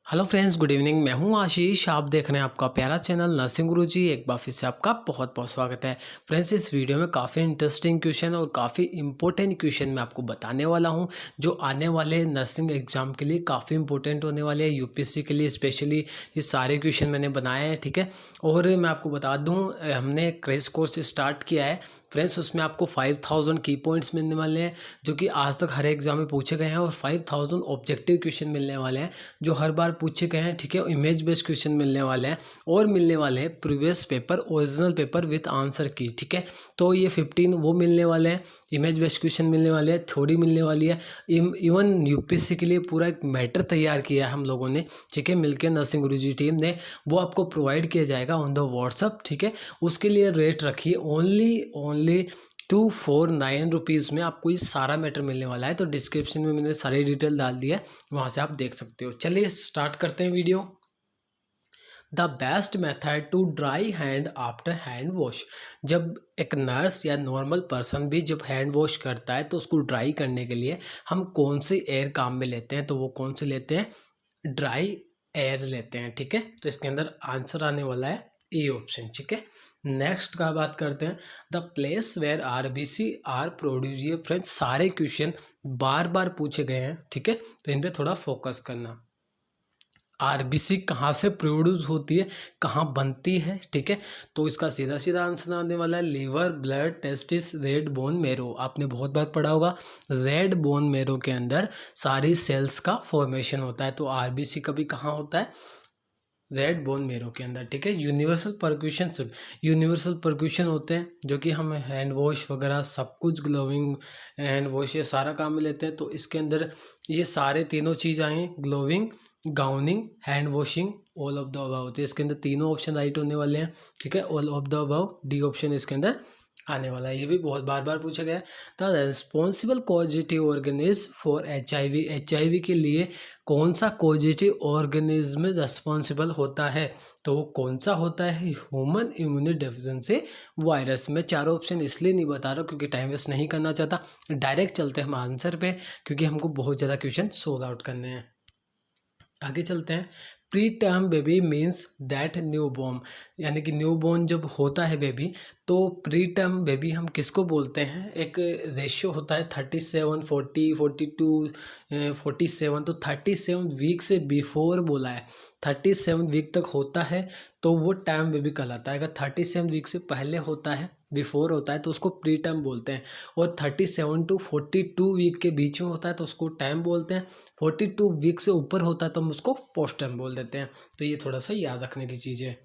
Hello friends, good evening. मैं हूं आशीष। आप देख रहे हैं आपका प्यारा चैनल नर्सिंग गुरुजी। एक बार फिर से आपका बहुत बहुत स्वागत है। फ्रेंड्स, इस वीडियो में काफ़ी इंटरेस्टिंग क्वेश्चन और काफ़ी इंपॉर्टेंट क्वेश्चन मैं आपको बताने वाला हूं, जो आने वाले नर्सिंग एग्जाम के लिए काफ़ी इंपॉर्टेंट होने वाले हैं। यूपीएससी के लिए स्पेशली ये सारे क्वेश्चन मैंने बनाए हैं, ठीक है। और मैं आपको बता दूँ, हमने एक क्रैश कोर्स स्टार्ट किया है फ्रेंड्स। उसमें आपको 5000 की पॉइंट्स मिलने वाले हैं, जो कि आज तक हर एग्जाम में पूछे गए हैं, और 5000 ऑब्जेक्टिव क्वेश्चन मिलने वाले हैं जो हर बार पूछे गए हैं, ठीक है। इमेज बेस्ड क्वेश्चन मिलने वाले हैं और मिलने वाले हैं previous paper, original paper with answer की, ठीक है। तो ये 15 वो मिलने वाले हैं, इमेज बेस्ड क्वेश्चन मिलने वाले हैं, थ्योरी मिलने वाली है। इवन यूपीएससी के लिए पूरा एक मैटर तैयार किया है हम लोगों ने, ठीक है, मिलकर नर्सिंग गुरुजी टीम ने। वो आपको प्रोवाइड किया जाएगा ऑन द व्हाट्सअप, ठीक है। उसके लिए रेट रखिए ओनली 249 रुपीज़ में आपको ये सारा मैटर मिलने वाला है। तो डिस्क्रिप्शन में मैंने सारी डिटेल डाल दी है, वहाँ से आप देख सकते हो। चलिए स्टार्ट करते हैं video. The best method to dry hand after hand wash. जब एक नर्स या नॉर्मल पर्सन भी जब हैंड वॉश करता है तो उसको ड्राई करने के लिए हम कौन सी एयर काम में लेते हैं, तो वो कौन से लेते हैं, ड्राई एयर लेते हैं, ठीक है। तो इसके अंदर आंसर आने वाला है ए ऑप्शन, ठीक है। नेक्स्ट का बात करते हैं, the place where RBC are produce. ये फ्रेंड्स सारे क्वेश्चन बार बार पूछे गए हैं, ठीक है, तो इन पे थोड़ा फोकस करना। आरबीसी कहाँ से प्रोड्यूस होती है, कहाँ बनती है, ठीक है। तो इसका सीधा सीधा आंसर आने वाला है liver, blood, testis, red bone marrow. आपने बहुत बार पढ़ा होगा, रेड बोन मेरो के अंदर सारी सेल्स का फॉर्मेशन होता है। तो आरबीसी का भी कहाँ होता है, रेड बोन मेरो के अंदर, ठीक है। यूनिवर्सल परक्यूशन होते हैं, जो कि हम हैंड वॉश वगैरह सब कुछ, ग्लोविंग, हैंड वॉश, ये सारा काम में लेते हैं। तो इसके अंदर ये सारे तीनों चीज़ आए, glowing, gowning, hand washing, all of the above होते हैं। इसके अंदर तीनों ऑप्शन राइट होने वाले हैं, ठीक है। All of the above, D option इसके अंदर आने वाला है। ये भी बहुत बार बार पूछा गया है। The responsible causative organism for HIV के लिए कौन सा कॉजेटिव ऑर्गेनिज्म रेस्पॉन्सिबल होता है, तो वो कौन सा होता है, ह्यूमन इम्यूनो डेफिशिएंसी वायरस। मैं चारों ऑप्शन इसलिए नहीं बता रहा क्योंकि टाइम वेस्ट नहीं करना चाहता, डायरेक्ट चलते हैं हम आंसर पे, क्योंकि हमको बहुत ज़्यादा क्वेश्चन सोल्व आउट करने हैं। आगे चलते हैं। Pre term baby means that new born, यानी कि न्यू बॉर्न जब होता है बेबी, तो प्री टर्म बेबी हम किसको बोलते हैं। एक रेशियो होता है 37, 40, 42, 47। तो 37 वीक से बिफोर बोला है, 37 वीक तक होता है तो वो टर्म बेबी कहलाता है। अगर 37 वीक से पहले होता है, बिफोर होता है, तो उसको प्री टर्म बोलते हैं। और 37 टू 42 वीक के बीच में होता है तो उसको टाइम बोलते हैं। 42 वीक से ऊपर होता है तो हम उसको पोस्ट टर्म बोल देते हैं। तो ये थोड़ा सा याद रखने की चीज़ है।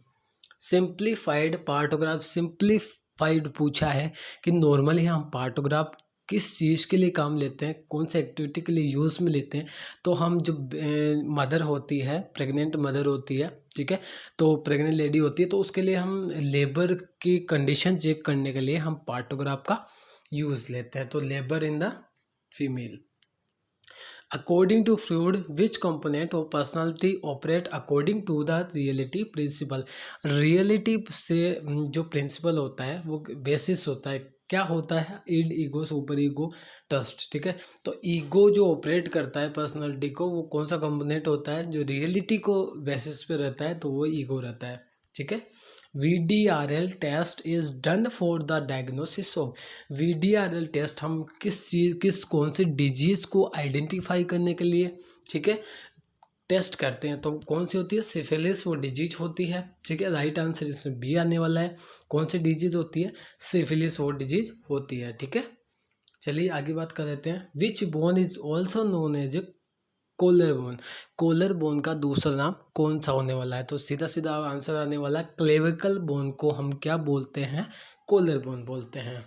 सिंप्लीफाइड पार्टोग्राफ, सिंप्लीफाइड पूछा है कि नॉर्मली हम पार्टोग्राफ किस चीज़ के लिए काम लेते हैं, कौन से एक्टिविटी के लिए यूज़ में लेते हैं। तो हम जो मदर होती है, प्रेग्नेंट मदर होती है, ठीक है, तो प्रेग्नेंट लेडी होती है, तो उसके लिए हम लेबर की कंडीशन चेक करने के लिए हम पार्टोग्राफ का यूज़ लेते हैं। तो labour in the female. According to Freud which component of personality operate according to the reality principle. Reality से जो प्रिंसिपल होता है वो बेसिस होता है, क्या होता है, id, ego, super ego, trust, ठीक है। तो ईगो जो ऑपरेट करता है पर्सनालिटी को, वो कौन सा कंपोनेंट होता है, जो रियलिटी को बेसिस पे रहता है, तो वो ईगो रहता है, ठीक है। VDRL test is done for the diagnosis of. VDRL test हम किस कौन सी डिजीज़ को आइडेंटिफाई करने के लिए, ठीक है, टेस्ट करते हैं। तो कौन सी होती है, सिफिलिस वो डिजीज होती है, ठीक है। राइट आंसर इसमें बी आने वाला है। कौन सी डिजीज होती है, सिफिलिस वो डिजीज होती है, ठीक है। चलिए आगे बात कर लेते हैं। Which bone is also known as a collar bone. Collar bone का दूसरा नाम कौन सा होने वाला है, तो सीधा सीधा आंसर आने वाला है, क्लेविकल बोन को हम क्या बोलते हैं, कोलर बोन बोलते हैं।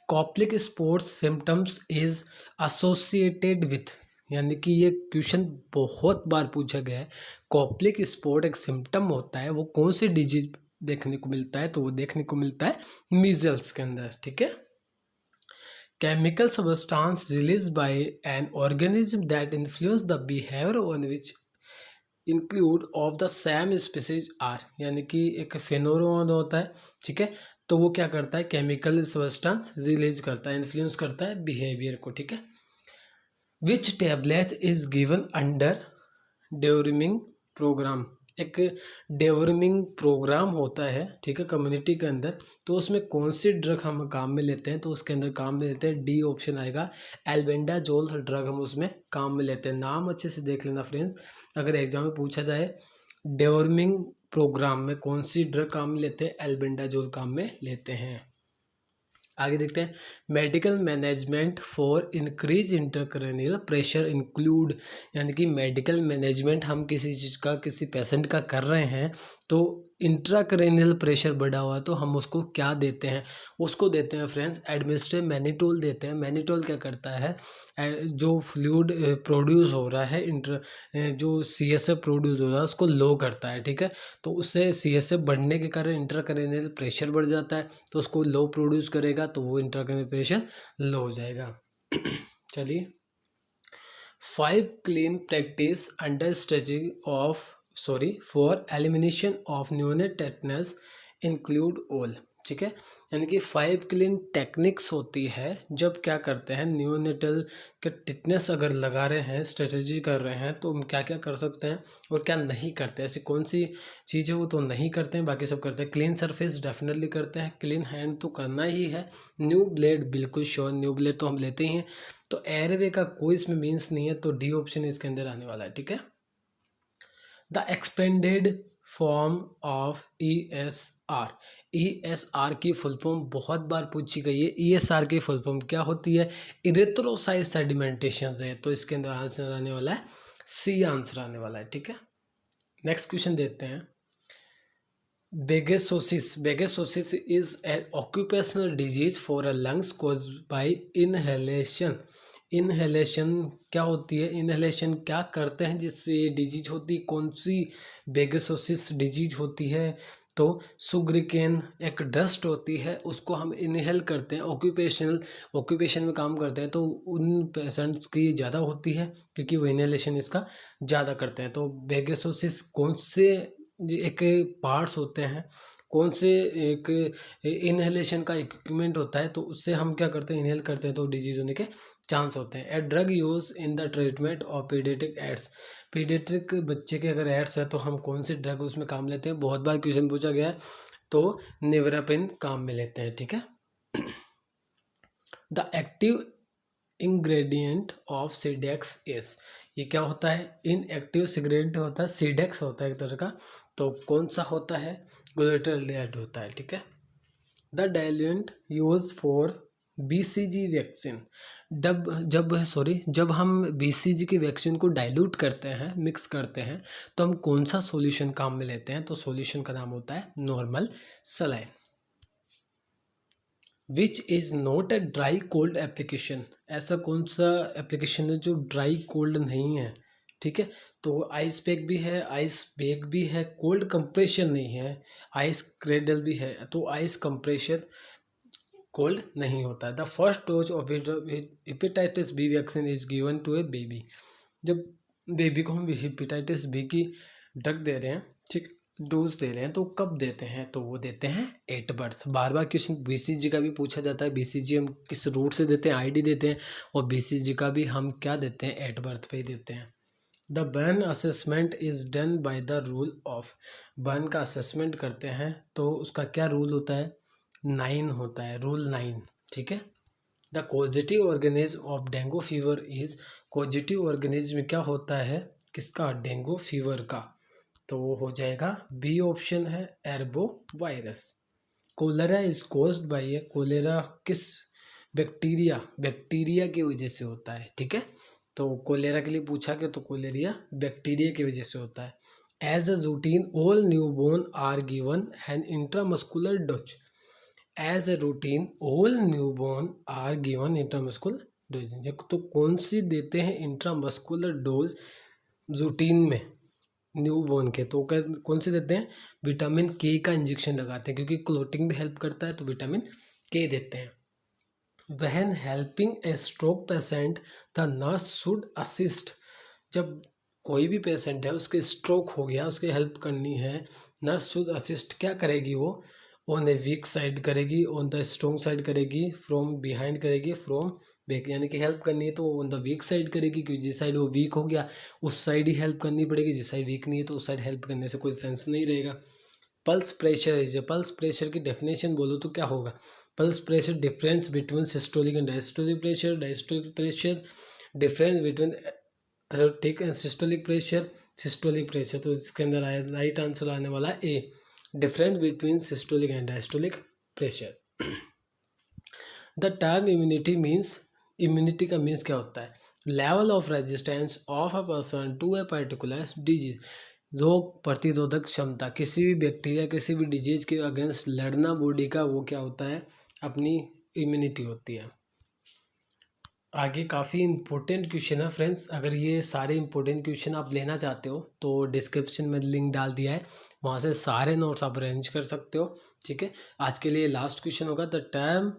Koplik sports symptoms is associated with, यानी कि ये क्वेश्चन बहुत बार पूछा गया है। कॉप्लिक स्पोर्ट एक सिम्टम होता है, वो कौन सी डिजीज देखने को मिलता है, तो वो देखने को मिलता है मीजल्स के अंदर, ठीक है। Chemical substance released by an organism that influence the behavior on which include of the same species are, यानी कि एक फेनोरोन होता है, ठीक है। तो वो क्या करता है, केमिकल सब्सटेंस रिलीज करता है, इन्फ्लुएंस करता है बिहेवियर को, ठीक है। Which tablet is given under deworming programme, एक डेवरिमिंग प्रोग्राम होता है, ठीक है, कम्युनिटी के अंदर। तो उसमें कौन सी ड्रग हम काम में लेते हैं, तो उसके अंदर काम में लेते हैं डी ऑप्शन आएगा, एल्बेंडाजोल ड्रग हम उसमें काम में लेते हैं। नाम अच्छे से देख लेना फ्रेंड्स, अगर एग्जाम में पूछा जाए डेवरिमिंग प्रोग्राम में कौन सी ड्रग काम में लेते हैं, एल्बेंडाजोल काम में लेते हैं। आगे देखते हैं, medical management for increase intracranial pressure include, यानी कि मेडिकल मैनेजमेंट हम किसी चीज़ का, किसी पेशेंट का कर रहे हैं तो इंट्राक्रैनियल प्रेशर बढ़ा हुआ है तो हम उसको क्या देते हैं, उसको देते हैं फ्रेंड्स एडमिनिस्ट्रेटिव मैनिटोल देते हैं। मैनिटोल क्या करता है, जो फ्लूइड प्रोड्यूस हो रहा है, जो CSF प्रोड्यूस हो रहा है उसको लो करता है, ठीक है। तो उससे CSF बढ़ने के कारण इंट्राक्रैनियल प्रेशर बढ़ जाता है, तो उसको लो प्रोड्यूस करेगा तो वो इंट्राक्रैनियल प्रेशर लो हो जाएगा। चलिए, 5 clean practice under stretching of for elimination of neonate tetanus include all, ठीक है। यानी कि 5 क्लीन टेक्निक्स होती है जब क्या करते हैं, न्यूनेटल के टिटनेस अगर लगा रहे हैं, स्ट्रेटजी कर रहे हैं, तो हम क्या क्या कर सकते हैं और क्या नहीं करते। ऐसी कौन सी चीज़ है वो तो नहीं करते हैं, बाकी सब करते हैं। क्लीन सरफेस डेफिनेटली करते हैं, क्लीन हैंड तो करना ही है, न्यू ब्लेड बिल्कुल श्योर, न्यू ब्लेड तो हम लेते ही हैं। तो एयरवे का कोई इसमें मीन्स नहीं है, तो डी ऑप्शन इसके अंदर आने वाला है, ठीक है। The expanded form of ESR, ESR की फुल फॉर्म बहुत बार पूछी गई है। ESR की फुल फॉर्म क्या होती है, इरेथ्रोसाइट सेडिमेंटेशन है, तो इसके अंदर आंसर आने वाला है C आंसर आने वाला है, ठीक है। नेक्स्ट क्वेश्चन देखते हैं, bagassosis is an occupational disease for a lungs cause by inhalation. Inhalation क्या होती है, इनहेलेशन क्या करते हैं जिससे ये डिजीज होती है, कौन सी बेगेसोसिस डिजीज होती है, तो सुग्रिकेन एक डस्ट होती है, उसको हम इनहेल करते हैं, ऑक्यूपेशन में काम करते हैं, तो उन पेशेंट्स की ज़्यादा होती है क्योंकि वो इनहेलेशन इसका ज़्यादा करते हैं। तो बेगेसोसिस कौन से एक पार्ट्स होते हैं, कौन से एक इनहेलेशन का इक्विपमेंट होता है, तो उससे हम क्या करते हैं, इनहेल करते हैं, तो डिजीज होने के चांस होते हैं। A drug use in the treatment of paediatric AIDS, paediatric बच्चे के अगर एड्स है तो हम कौन सी ड्रग उसमें काम लेते हैं, बहुत बार क्वेश्चन पूछा गया है, तो नेवरापिन काम में लेते हैं, ठीक है। The active ingredient of Cidex is, ये क्या होता है, इनएक्टिव सिगरेट होता है, सीडेक्स होता है एक तरह का, तो कौन सा होता है, ग्लूटाथियोनेट होता है, ठीक है। The diluent use for BCG vaccine, जब हम BCG की वैक्सीन को डाइल्यूट करते हैं, मिक्स करते हैं, तो हम कौन सा सॉल्यूशन काम में लेते हैं, तो सॉल्यूशन का नाम होता है normal saline. Which is not a dry cold application, ऐसा कौन सा एप्लीकेशन है जो ड्राई कोल्ड नहीं है, ठीक है। तो आइस पैक भी है, आइस बैग भी है, कोल्ड कंप्रेशन नहीं है, आइस क्रेडल भी है, तो आइस कंप्रेशन कोल्ड नहीं होता है। The first dose of hepatitis B vaccine is given to a baby, जब बेबी को हम हेपेटाइटिस B की ड्रग दे रहे हैं, ठीक, डोज दे रहे हैं, तो कब देते हैं, तो वो देते हैं at birth. Bar bar question BCG का भी पूछा जाता है, BCG हम किस रूट से देते हैं, ID देते हैं, और BCG का भी हम क्या देते हैं, एट बर्थ पे ही देते हैं। The burn assessment is done by the rule of, burn का असेसमेंट करते हैं तो उसका क्या रूल होता है, 9 होता है, रूल 9, ठीक है। The causative organism of dengue fever is, causative organism क्या होता है, किसका, डेंगू फीवर का, तो वो हो जाएगा B ऑप्शन है, arbovirus. Cholera is caused by, cholera किस बैक्टीरिया की वजह से होता है, ठीक है। तो कोलेरा के लिए पूछा गया, तो कोलेरिया बैक्टीरिया की वजह से होता है। As a routine all newborn are given an intramuscular dose, as a routine all newborn are given intramuscular dose, तो कौन सी देते हैं इंट्रामस्कुलर डोज रूटीन में न्यूबॉर्न के, तो कौन से देते हैं, विटामिन K का इंजेक्शन लगाते हैं क्योंकि क्लोटिंग भी हेल्प करता है, तो विटामिन K देते हैं। वहन helping A stroke patient the nurse should assist, जब कोई भी पेशेंट है उसके स्ट्रोक हो गया, उसकी हेल्प करनी है, नर्स शुड असिस्ट क्या करेगी, वो ऑन ए वीक साइड करेगी, ऑन द स्ट्रॉन्ग साइड करेगी, फ्रॉम बिहाइंड करेगी, फ्रॉम बैक, यानी कि हेल्प करनी है तो ऑन द वीक साइड करेगी, क्योंकि जिस साइड वो वीक हो गया उस साइड ही हेल्प करनी पड़ेगी, जिस साइड वीक नहीं है तो उस साइड हेल्प करने से कोई सेंस नहीं रहेगा। Pulse pressure is, pulse pressure की डेफिनेशन बोलो तो क्या होगा? Pulse pressure difference between systolic and diastolic pressure, diastolic pressure difference between ठीक है सिस्टोलिक प्रेशर, सिस्टोलिक प्रेशर, तो इसके अंदर आया राइट आंसर आने वाला A, difference between systolic and diastolic pressure. The term immunity means, immunity का मीन्स क्या होता है? Level of resistance of a person to a particular disease, रोग प्रतिरोधक क्षमता, किसी भी बैक्टीरिया किसी भी डिजीज के अगेंस्ट लड़ना बॉडी का, वो क्या होता है? अपनी इम्यूनिटी होती है। आगे काफ़ी इंपॉर्टेंट क्वेश्चन है फ्रेंड्स, अगर ये सारे इंपॉर्टेंट क्वेश्चन आप लेना चाहते हो तो डिस्क्रिप्शन में लिंक डाल दिया है, वहाँ से सारे नोट्स आप अरेंज कर सकते हो। ठीक है, आज के लिए लास्ट क्वेश्चन होगा द टर्म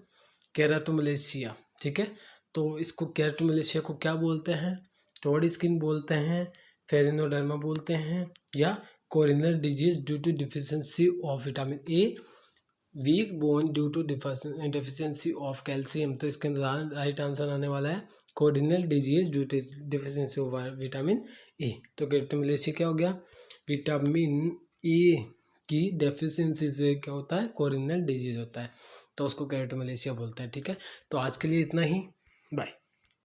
केराटोमलेशिया। ठीक है, तो इसको केराटोमलेशिया को क्या बोलते हैं? टॉड स्किन बोलते हैं, फेरिनोडर्मा बोलते हैं, या corneal disease due to deficiency of vitamin A, weak bone due to deficiency of calcium, तो इसके अंदर राइट आंसर आने वाला है corneal disease due to deficiency of vitamin A. तो केराटोमलेशिया क्या हो गया? विटामिन ए की डेफिशिएंसी से क्या होता है? कोरिनल डिजीज होता है, तो उसको केराटोमलेशिया बोलते हैं। ठीक है, तो आज के लिए इतना ही, बाय।